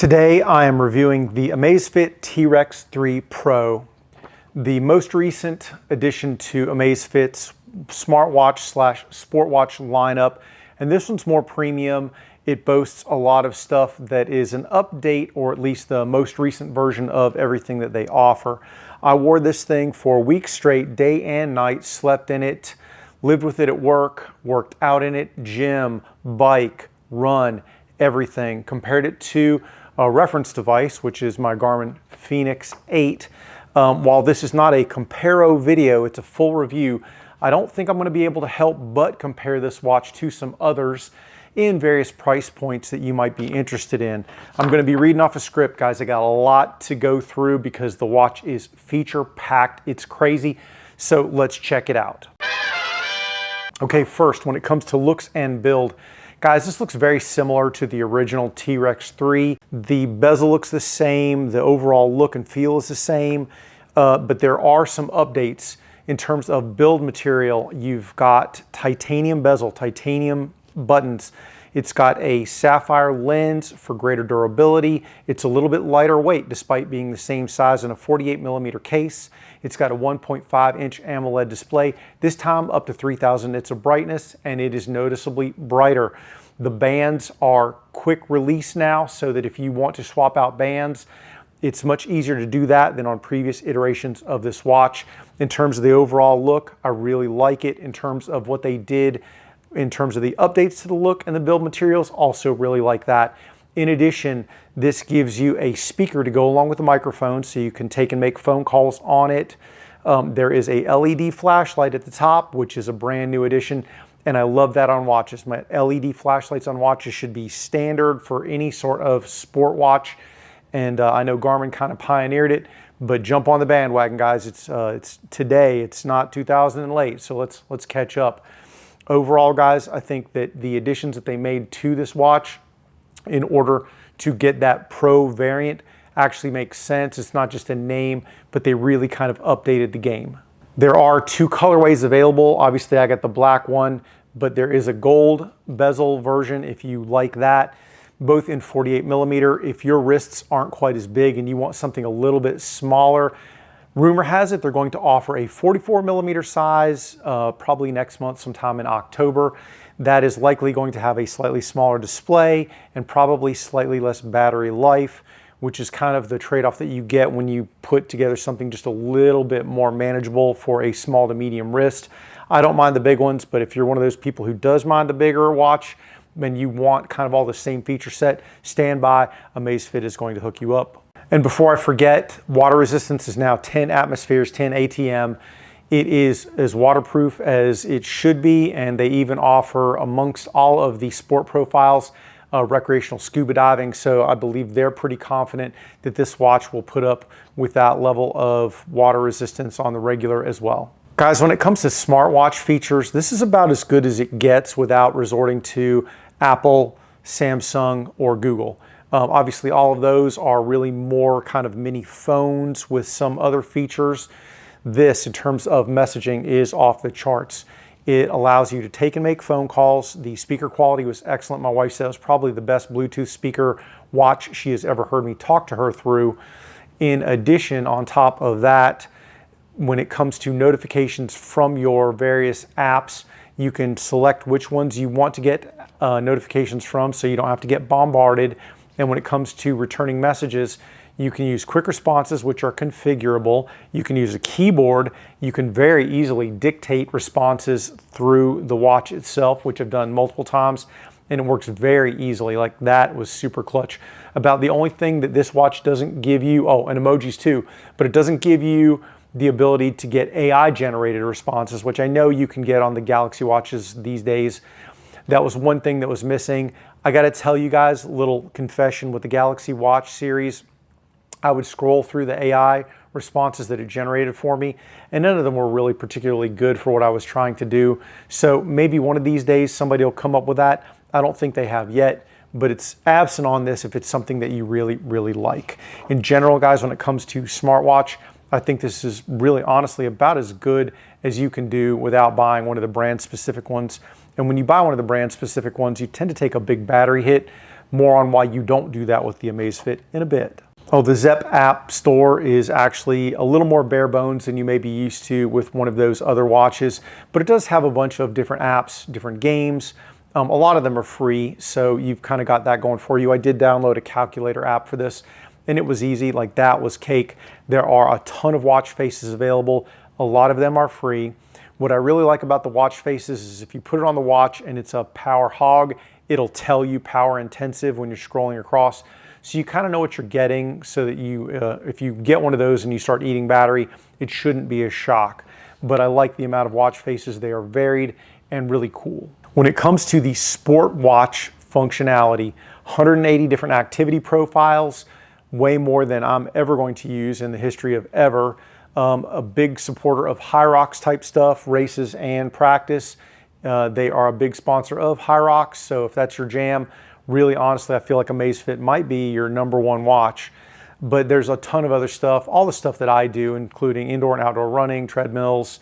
Today I am reviewing the Amazfit T-Rex 3 Pro, the most recent addition to Amazfit's smartwatch slash sportwatch lineup. And this one's more premium. It boasts a lot of stuff that is an update, or at least the most recent version of everything that they offer. I wore this thing for weeks straight, day and night, slept in it, lived with it at work, worked out in it, gym, bike, run, everything. Compared it to a reference device, which is my Garmin Fenix 8. While this is not a comparo video, it's a full review, I don't think I'm going to be able to help but compare this watch to some others in various price points that you might be interested in. I'm going to be reading off a script, guys. I got a lot to go through because the watch is feature packed. It's crazy. So let's check it out. Okay, first, when it comes to looks and build, guys, this looks very similar to the original T-Rex 3. The bezel looks the same, the overall look and feel is the same, but there are some updates in terms of build material. You've got titanium bezel, titanium buttons. It's got a sapphire lens for greater durability. It's a little bit lighter weight despite being the same size in a 48mm case. It's got a 1.5-inch AMOLED display, this time up to 3000 nits of brightness, and it is noticeably brighter. The bands are quick release now, so that if you want to swap out bands, it's much easier to do that than on previous iterations of this watch. In terms of the overall look, I really like it. In terms of what they did in terms of the updates to the look and the build materials, also really like that. In addition, this gives you a speaker to go along with the microphone, so you can take and make phone calls on it. There is a LED flashlight at the top, which is a brand new addition, and I love that on watches. My LED flashlights on watches should be standard for any sort of sport watch, and I know Garmin kind of pioneered it, but jump on the bandwagon, guys. It's today, it's not 2000 and late, so let's catch up. Overall, guys, I think that the additions that they made to this watch in order to get that Pro variant actually makes sense. It's not just a name, but they really kind of updated the game. There are two colorways available. Obviously, I got the black one, but there is a gold bezel version if you like that, both in 48mm. If your wrists aren't quite as big and you want something a little bit smaller, rumor has it they're going to offer a 44mm size probably next month, sometime in October. That is likely going to have a slightly smaller display and probably slightly less battery life, which is kind of the trade-off that you get when you put together something just a little bit more manageable for a small to medium wrist. I don't mind the big ones, but if you're one of those people who does mind the bigger watch and you want kind of all the same feature set, stand by. Amazfit is going to hook you up. And before I forget, water resistance is now 10 atmospheres, 10 ATM. It is as waterproof as it should be, and they even offer, amongst all of the sport profiles, recreational scuba diving. So I believe they're pretty confident that this watch will put up with that level of water resistance on the regular as well. Guys, when it comes to smartwatch features, this is about as good as it gets without resorting to Apple, Samsung, or Google. Obviously, all of those are really more kind of mini phones with some other features. This, in terms of messaging, is off the charts. It allows you to take and make phone calls. The speaker quality was excellent. My wife said it was probably the best Bluetooth speaker watch she has ever heard me talk to her through. In addition, on top of that, when it comes to notifications from your various apps, you can select which ones you want to get notifications from, so you don't have to get bombarded. And when it comes to returning messages, you can use quick responses, which are configurable. You can use a keyboard. You can very easily dictate responses through the watch itself, which I've done multiple times, and it works very easily. Like, that was super clutch. About the only thing that this watch doesn't give you, oh, and emojis too, but it doesn't give you the ability to get AI generated responses, which I know you can get on the Galaxy watches these days. That was one thing that was missing. I gotta tell you guys, a little confession with the Galaxy Watch series, I would scroll through the AI responses that it generated for me, and none of them were really particularly good for what I was trying to do. So maybe one of these days somebody will come up with that. I don't think they have yet, but it's absent on this if it's something that you really, really like. In general, guys, when it comes to smartwatch, I think this is really honestly about as good as you can do without buying one of the brand specific ones. And when you buy one of the brand specific ones, you tend to take a big battery hit, More on why you don't do that with the Amazfit in a bit. Oh, the Zepp app store is actually a little more bare bones than you may be used to with one of those other watches, but it does have a bunch of different apps, different games. A lot of them are free, so you've kind of got that going for you. I did download a calculator app for this, and it was easy. Like, that was cake. There are a ton of watch faces available. A lot of them are free. What I really like about the watch faces is if you put it on the watch and it's a power hog, it'll tell you power intensive when you're scrolling across. So you kind of know what you're getting, so that you, if you get one of those and you start eating battery, it shouldn't be a shock. But I like the amount of watch faces. They are varied and really cool. When it comes to the sport watch functionality, 180 different activity profiles, way more than I'm ever going to use in the history of ever. A big supporter of Hyrox type stuff, races and practice. They are a big sponsor of Hyrox, so if that's your jam, really honestly, I feel like Amazfit might be your #1 watch. But there's a ton of other stuff, all the stuff that I do, including indoor and outdoor running, treadmills,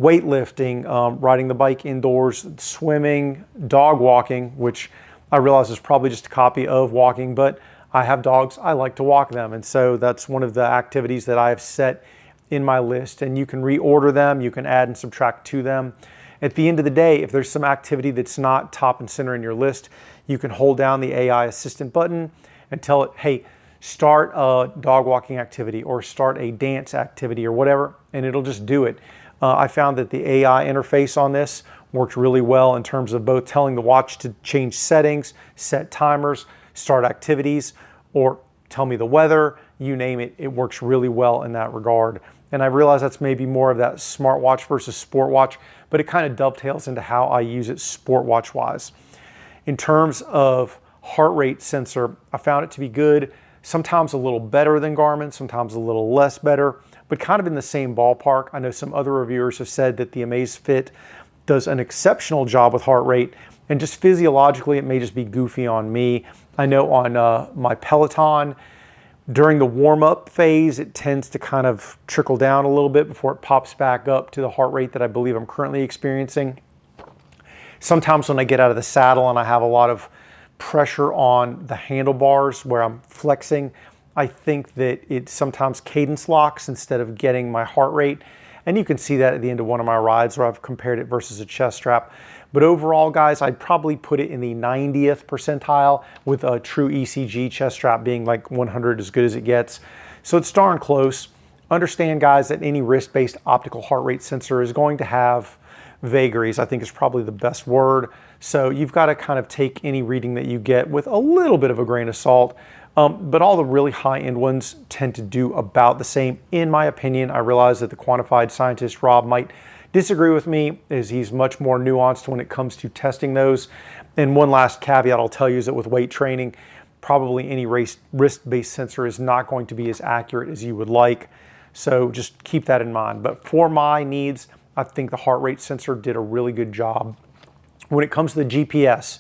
weightlifting, riding the bike indoors, swimming, dog walking, which I realize is probably just a copy of walking, but I have dogs, I like to walk them. And so that's one of the activities that I have set in my list, and you can reorder them, you can add and subtract to them. At the end of the day, if there's some activity that's not top and center in your list, you can hold down the AI assistant button and tell it, hey, start a dog walking activity or start a dance activity or whatever, and it'll just do it. I found that the AI interface on this worked really well in terms of both telling the watch to change settings, set timers, start activities, or tell me the weather, you name it. It works really well in that regard. And I realize that's maybe more of that smartwatch versus sport watch, but it kind of dovetails into how I use it sport watch wise. In terms of heart rate sensor, I found it to be good, sometimes a little better than Garmin, sometimes a little less better, but kind of in the same ballpark. I know some other reviewers have said that the Amazfit does an exceptional job with heart rate, and just physiologically, it may just be goofy on me. I know on my Peloton, during the warm-up phase, it tends to kind of trickle down a little bit before it pops back up to the heart rate that I believe I'm currently experiencing. Sometimes when I get out of the saddle and I have a lot of pressure on the handlebars where I'm flexing, I think that it sometimes cadence locks instead of getting my heart rate. And you can see that at the end of one of my rides where I've compared it versus a chest strap. But overall, guys, I'd probably put it in the 90th percentile, with a true ECG chest strap being like 100, as good as it gets. So it's darn close. Understand, guys, that any wrist-based optical heart rate sensor is going to have vagaries, I think is probably the best word. So you've got to kind of take any reading that you get with a little bit of a grain of salt. But all the really high-end ones tend to do about the same, in my opinion. I realize that the quantified scientist, Rob, might disagree with me, as he's much more nuanced when it comes to testing those. And one last caveat I'll tell you is that with weight training, probably any wrist-based sensor is not going to be as accurate as you would like. So just keep that in mind. But for my needs, I think the heart rate sensor did a really good job. When it comes to the GPS,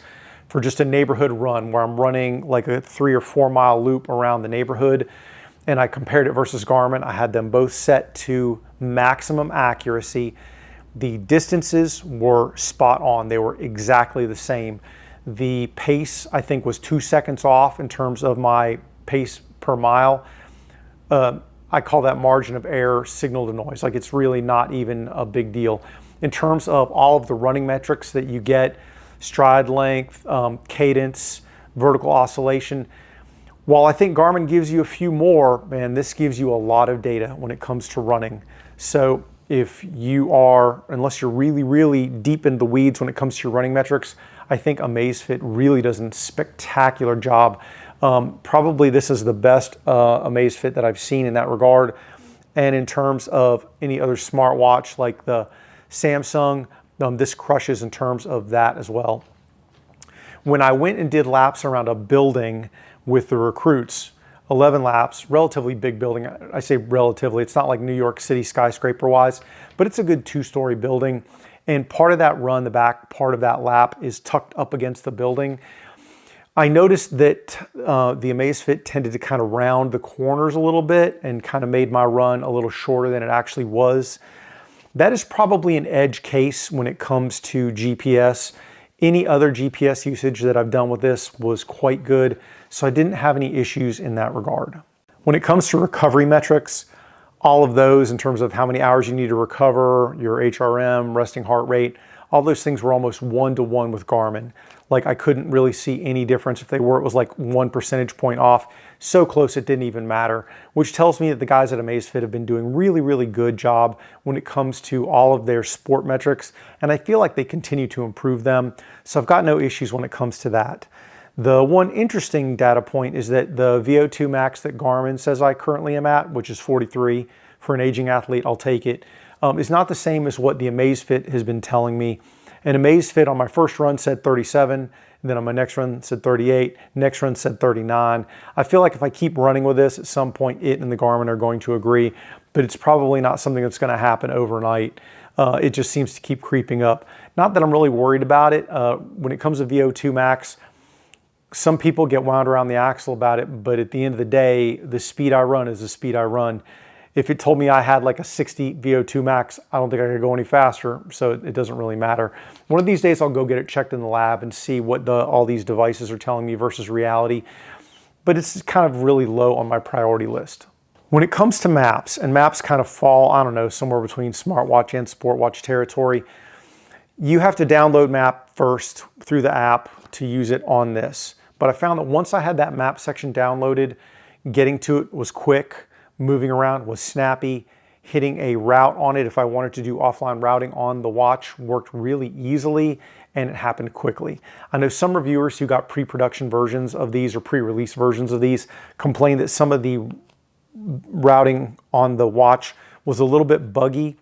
for just a neighborhood run where I'm running like a 3 or 4 mile loop around the neighborhood, and I compared it versus Garmin, I had them both set to maximum accuracy. The distances were spot on. They were exactly the same. The pace, I think, was 2 seconds off in terms of my pace per mile. I call that margin of error signal to noise. Like, it's really not even a big deal. In terms of all of the running metrics that you get, stride length, cadence, vertical oscillation, while I think Garmin gives you a few more, man, this gives you a lot of data when it comes to running. So if you are, unless you're really, really deep in the weeds when it comes to your running metrics, I think Amazfit really does a spectacular job. Probably this is the best Amazfit that I've seen in that regard. And in terms of any other smartwatch like the Samsung, this crushes in terms of that as well. When I went and did laps around a building with the recruits, 11 laps, relatively big building. I say relatively, it's not like New York City skyscraper wise, but it's a good 2-story building. And part of that run, the back part of that lap, is tucked up against the building. I noticed that the Amazfit tended to kind of round the corners a little bit and kind of made my run a little shorter than it actually was. That is probably an edge case when it comes to GPS. Any other GPS usage that I've done with this was quite good, so I didn't have any issues in that regard. When it comes to recovery metrics, all of those in terms of how many hours you need to recover, your HRM, resting heart rate, all those things were almost 1-to-1 with Garmin. Like I couldn't really see any difference. If they were, it was like 1 percentage point off. So close it didn't even matter, which tells me that the guys at Amazfit have been doing really, really good job when it comes to all of their sport metrics. And I feel like they continue to improve them. So I've got no issues when it comes to that. The one interesting data point is that the V02 Max that Garmin says I currently am at, which is 43 for an aging athlete, I'll take it, is not the same as what the Amazfit has been telling me. And Amazfit on my first run said 37, and then on my next run said 38, next run said 39. I feel like if I keep running with this, at some point it and the Garmin are going to agree, but it's probably not something that's going to happen overnight. It just seems to keep creeping up. Not that I'm really worried about it. When it comes to V02 Max, some people get wound around the axle about it, but at the end of the day, the speed I run is the speed I run. If it told me I had like a 60 V02 Max, I don't think I could go any faster, so it doesn't really matter. One of these days I'll go get it checked in the lab and see what all these devices are telling me versus reality, but it's kind of really low on my priority list. When it comes to maps, and maps kind of fall, I don't know, somewhere between smartwatch and sportwatch territory, you have to download map first through the app to use it on this. But I found that once I had that map section downloaded, getting to it was quick, moving around was snappy, hitting a route on it if I wanted to do offline routing on the watch worked really easily, and it happened quickly. I know some reviewers who got pre-production versions of these or pre-release versions of these complained that some of the routing on the watch was a little bit buggy,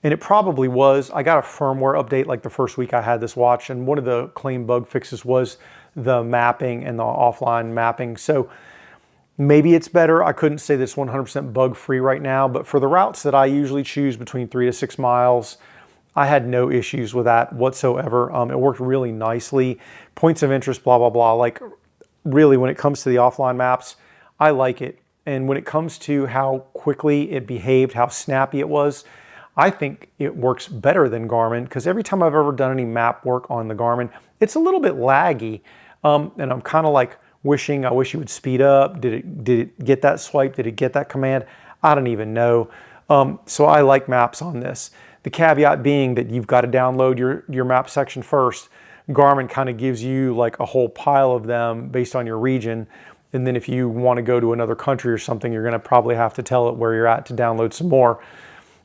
and it probably was. I got a firmware update like the first week I had this watch, and one of the claimed bug fixes was the mapping and the offline mapping. So maybe it's better. I couldn't say this 100% bug-free right now, but for the routes that I usually choose between 3 to 6 miles, I had no issues with that whatsoever. It worked really nicely. Points of interest, blah, blah, blah. Like really, when it comes to the offline maps, I like it. And when it comes to how quickly it behaved, how snappy it was, I think it works better than Garmin, because every time I've ever done any map work on the Garmin, it's a little bit laggy. And I'm kind of like wishing, I wish it would speed up. Did it get that swipe? Did it get that command? I don't even know. So I like maps on this. The caveat being that you've got to download your map section first. Garmin kind of gives you like a whole pile of them based on your region. And then if you want to go to another country or something, you're going to probably have to tell it where you're at to download some more.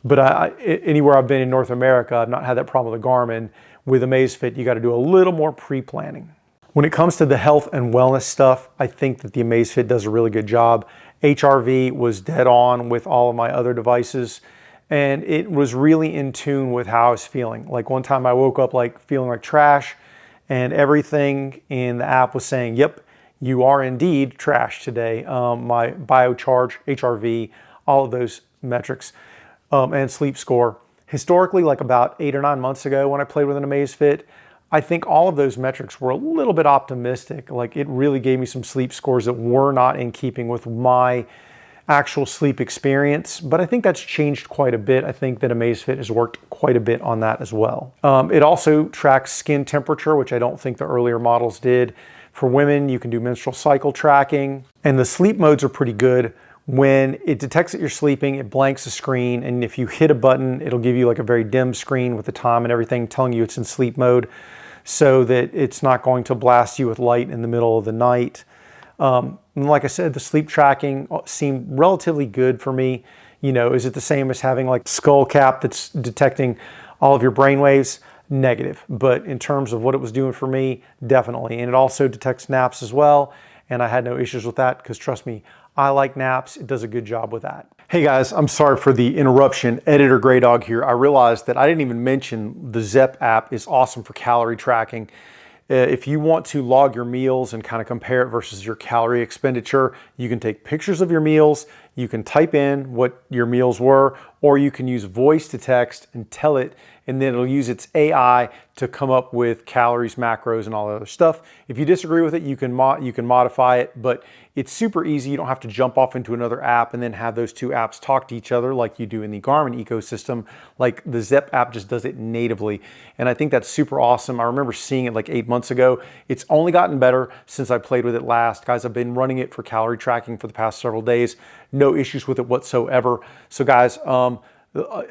But anywhere I've been in North America, I've not had that problem with the Garmin. With Amazfit, you got to do a little more pre-planning. When it comes to the health and wellness stuff, I think that the Amazfit does a really good job. HRV was dead on with all of my other devices, and it was really in tune with how I was feeling. Like one time I woke up like feeling like trash, and everything in the app was saying, yep, you are indeed trash today. My biocharge, HRV, all of those metrics, and sleep score. Historically, like about 8 or 9 months ago when I played with an Amazfit, I think all of those metrics were a little bit optimistic. Like it really gave me some sleep scores that were not in keeping with my actual sleep experience, but I think that's changed quite a bit. I think that Amazfit has worked quite a bit on that as well. It also tracks skin temperature, which I don't think the earlier models did. For women, you can do menstrual cycle tracking, and the sleep modes are pretty good. When it detects that you're sleeping, it blanks the screen, and if you hit a button, it'll give you like a very dim screen with the time and everything telling you it's in sleep mode, so that it's not going to blast you with light in the middle of the night. And like I said, the sleep tracking seemed relatively good for me. You know, is it the same as having like skull cap that's detecting all of your brain waves? Negative. But in terms of what it was doing for me, definitely. And it also detects naps as well, and I had no issues with that because trust me, I like naps. It does a good job with that. Hey guys, I'm sorry for the interruption. Editor Grey Dog here. I realized that I didn't even mention the Zepp app is awesome for calorie tracking. If you want to log your meals and kind of compare it versus your calorie expenditure, you can take pictures of your meals, you can type in what your meals were, or you can use voice to text and tell it, and then it'll use its AI to come up with calories, macros, and all that other stuff. If you disagree with it, you can modify it, but it's super easy. You don't have to jump off into another app and then have those two apps talk to each other like you do in the Garmin ecosystem. Like the Zep app just does it natively, and I think that's super awesome. I remember seeing it like 8 months ago. It's only gotten better since I played with it last. Guys, I've been running it for calorie tracking for the past several days. No issues with it whatsoever. So guys,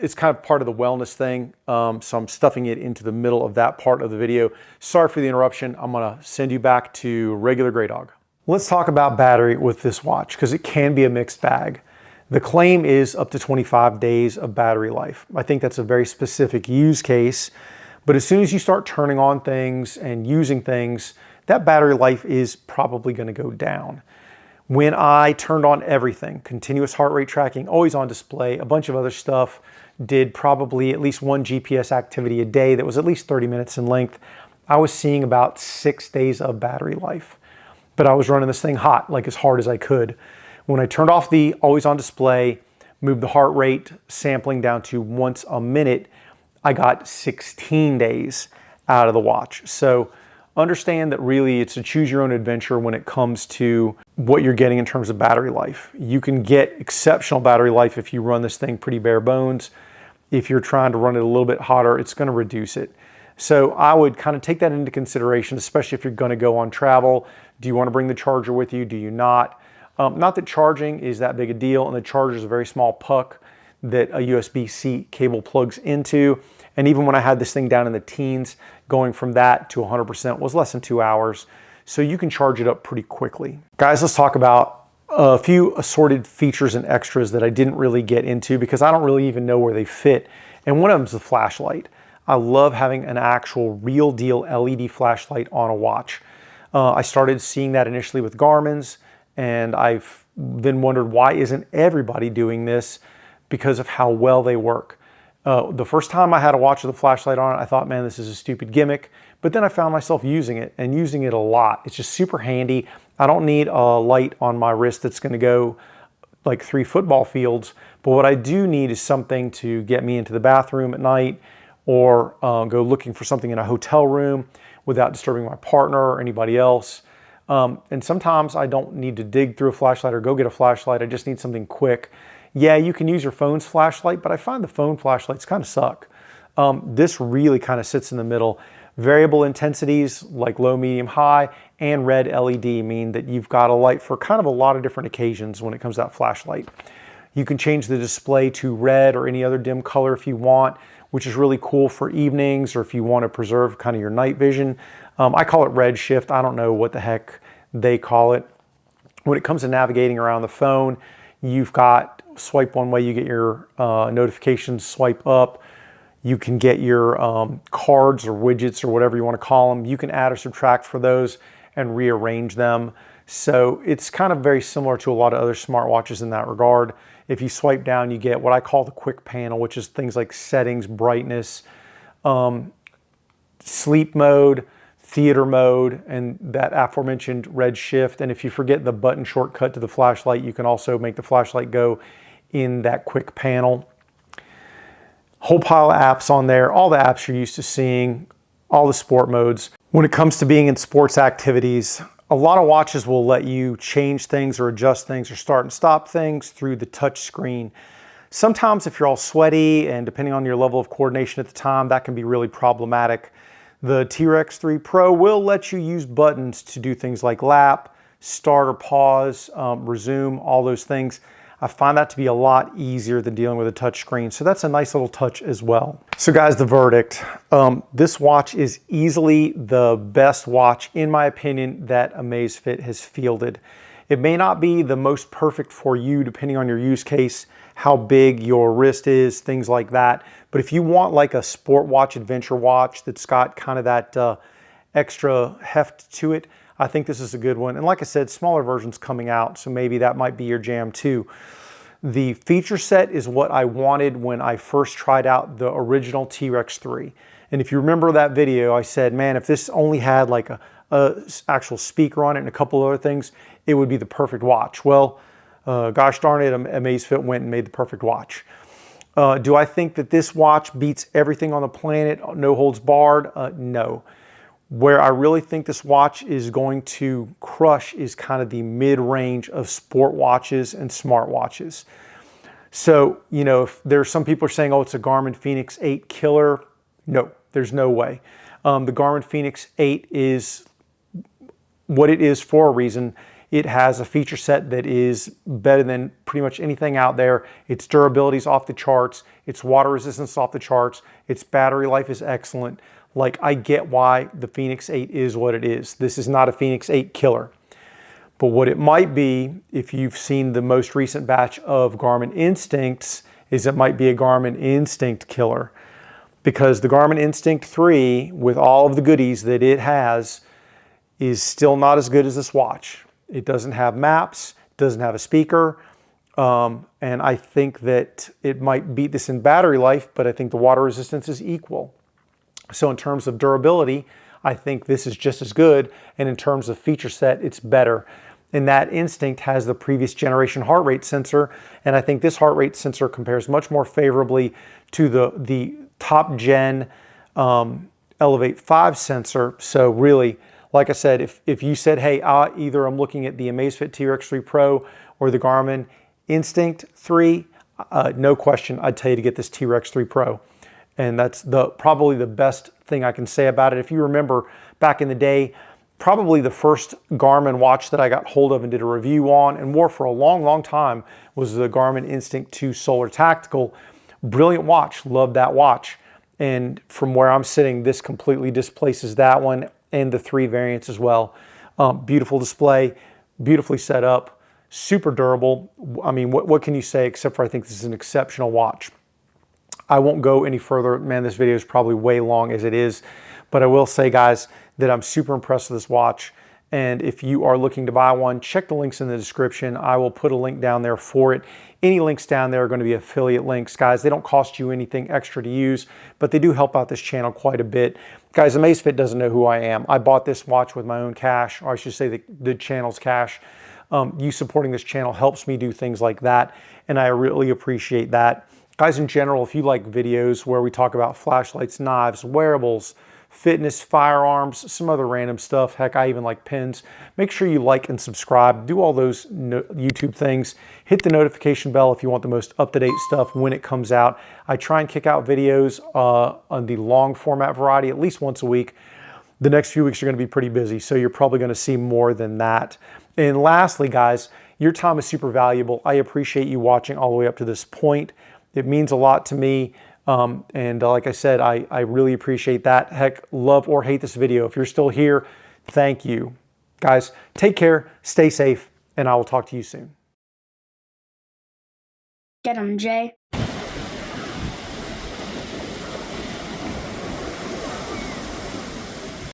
it's kind of part of the wellness thing, so I'm stuffing it into the middle of that part of the video. Sorry for the interruption. I'm gonna send you back to regular Grey Dog. Let's talk about battery with this watch, because it can be a mixed bag. The claim is up to 25 days of battery life. I think that's a very specific use case, but as soon as you start turning on things and using things, that battery life is probably gonna go down. When I turned on everything, continuous heart rate tracking, always on display, a bunch of other stuff, did probably at least one GPS activity a day that was at least 30 minutes in length, I was seeing about 6 days of battery life. But I was running this thing hot, like as hard as I could. When I turned off the always on display, moved the heart rate sampling down to once a minute, I got 16 days out of the watch. So understand that really it's a choose your own adventure when it comes to what you're getting in terms of battery life. You can get exceptional battery life if you run this thing pretty bare bones. If you're trying to run it a little bit hotter, it's going to reduce it. So I would kind of take that into consideration, especially if you're going to go on travel. Do you want to bring the charger with you? Do you not? Not that charging is that big a deal, and the charger is a very small puck that a USB-C cable plugs into. And even when I had this thing down in the teens, going from that to 100% was less than 2 hours. So you can charge it up pretty quickly. Guys, let's talk about a few assorted features and extras that I didn't really get into because I don't really even know where they fit. And one of them is the flashlight. I love having an actual real deal LED flashlight on a watch. I started seeing that initially with Garmin's, and I've then wondered why isn't everybody doing this because of how well they work. The first time I had a watch with a flashlight on it, I thought, man, this is a stupid gimmick. But then I found myself using it and using it a lot. It's just super handy. I don't need a light on my wrist that's going to go like 3 football fields. But what I do need is something to get me into the bathroom at night or go looking for something in a hotel room without disturbing my partner or anybody else. And sometimes I don't need to dig through a flashlight or go get a flashlight. I just need something quick. Yeah, you can use your phone's flashlight, but I find the phone flashlights kind of suck. This really kind of sits in the middle. Variable intensities like low, medium, high, and red LED mean that you've got a light for kind of a lot of different occasions when it comes to that flashlight. You can change the display to red or any other dim color if you want, which is really cool for evenings or if you want to preserve kind of your night vision. I call it red shift. I don't know what the heck they call it. When it comes to navigating around the phone, you've got swipe one way, you get your notifications, swipe up. You can get your cards or widgets or whatever you want to call them. You can add or subtract for those and rearrange them. So it's kind of very similar to a lot of other smartwatches in that regard. If you swipe down, you get what I call the quick panel, which is things like settings, brightness, sleep mode, theater mode, and that aforementioned red shift. And if you forget the button shortcut to the flashlight, you can also make the flashlight go in that quick panel. Whole pile of apps on there, all the apps you're used to seeing, all the sport modes. When it comes to being in sports activities, a lot of watches will let you change things or adjust things or start and stop things through the touch screen. Sometimes if you're all sweaty and depending on your level of coordination at the time, that can be really problematic. The T-Rex 3 Pro will let you use buttons to do things like lap, start or pause, resume, all those things. I find that to be a lot easier than dealing with a touch screen. So that's a nice little touch as well. So guys, the verdict. This watch is easily the best watch, in my opinion, that Amazfit has fielded. It may not be the most perfect for you, depending on your use case, how big your wrist is, things like that. But if you want like a sport watch, adventure watch that's got kind of that extra heft to it, I think this is a good one. And like I said, smaller versions coming out, so maybe that might be your jam too. The feature set is what I wanted when I first tried out the original T-Rex 3. And if you remember that video, I said, man, if this only had like a actual speaker on it and a couple other things, it would be the perfect watch. Well, gosh darn it, Amazfit went and made the perfect watch. Do I think that this watch beats everything on the planet, no holds barred? No. Where I really think this watch is going to crush is kind of the mid-range of sport watches and smartwatches. So, you know, if there's some people are saying, oh, it's a Garmin Fenix 8 killer. No, there's no way. The Garmin Fenix 8 is what it is for a reason. It has a feature set that is better than pretty much anything out there. Its durability is off the charts. Its water resistance is off the charts. Its battery life is excellent. Like, I get why the Fenix 8 is what it is. This is not a Fenix 8 killer. But what it might be, if you've seen the most recent batch of Garmin Instincts, is it might be a Garmin Instinct killer. Because the Garmin Instinct 3, with all of the goodies that it has, is still not as good as this watch. It doesn't have maps, doesn't have a speaker, and I think that it might beat this in battery life, but I think the water resistance is equal. So in terms of durability, I think this is just as good, and in terms of feature set, it's better. And that Instinct has the previous generation heart rate sensor, and I think this heart rate sensor compares much more favorably to the top gen Elevate 5 sensor. So really, like I said, if you said, hey, either I'm looking at the Amazfit T-Rex 3 Pro or the Garmin Instinct 3, no question, I'd tell you to get this T-Rex 3 Pro. And that's probably the best thing I can say about it. If you remember back in the day, probably the first Garmin watch that I got hold of and did a review on and wore for a long, long time was the Garmin Instinct 2 Solar Tactical. Brilliant watch, loved that watch. And from where I'm sitting, this completely displaces that one and the 3 variants as well. Beautiful display, beautifully set up, super durable. I mean, what can you say except for I think this is an exceptional watch. I won't go any further. Man, this video is probably way long as it is, but I will say, guys, that I'm super impressed with this watch. And if you are looking to buy one, check the links in the description. I will put a link down there for it. Any links down there are going to be affiliate links, guys. They don't cost you anything extra to use, but they do help out this channel quite a bit. Guys, Amazfit doesn't know who I am. I bought this watch with my own cash, or I should say the channel's cash. You supporting this channel helps me do things like that, and I really appreciate that. Guys, in general, if you like videos where we talk about flashlights, knives, wearables, fitness, firearms, some other random stuff, heck, I even like pins, make sure you like and subscribe. Do all those YouTube things. Hit the notification bell if you want the most up-to-date stuff when it comes out. I try and kick out videos on the long format variety at least once a week. The next few weeks are going to be pretty busy, so you're probably going to see more than that. And lastly, guys, your time is super valuable. I appreciate you watching all the way up to this point. It means a lot to me. And like I said, I really appreciate that. Heck, love or hate this video. If you're still here, thank you. Guys, take care, stay safe, and I will talk to you soon. Get 'em, Jay.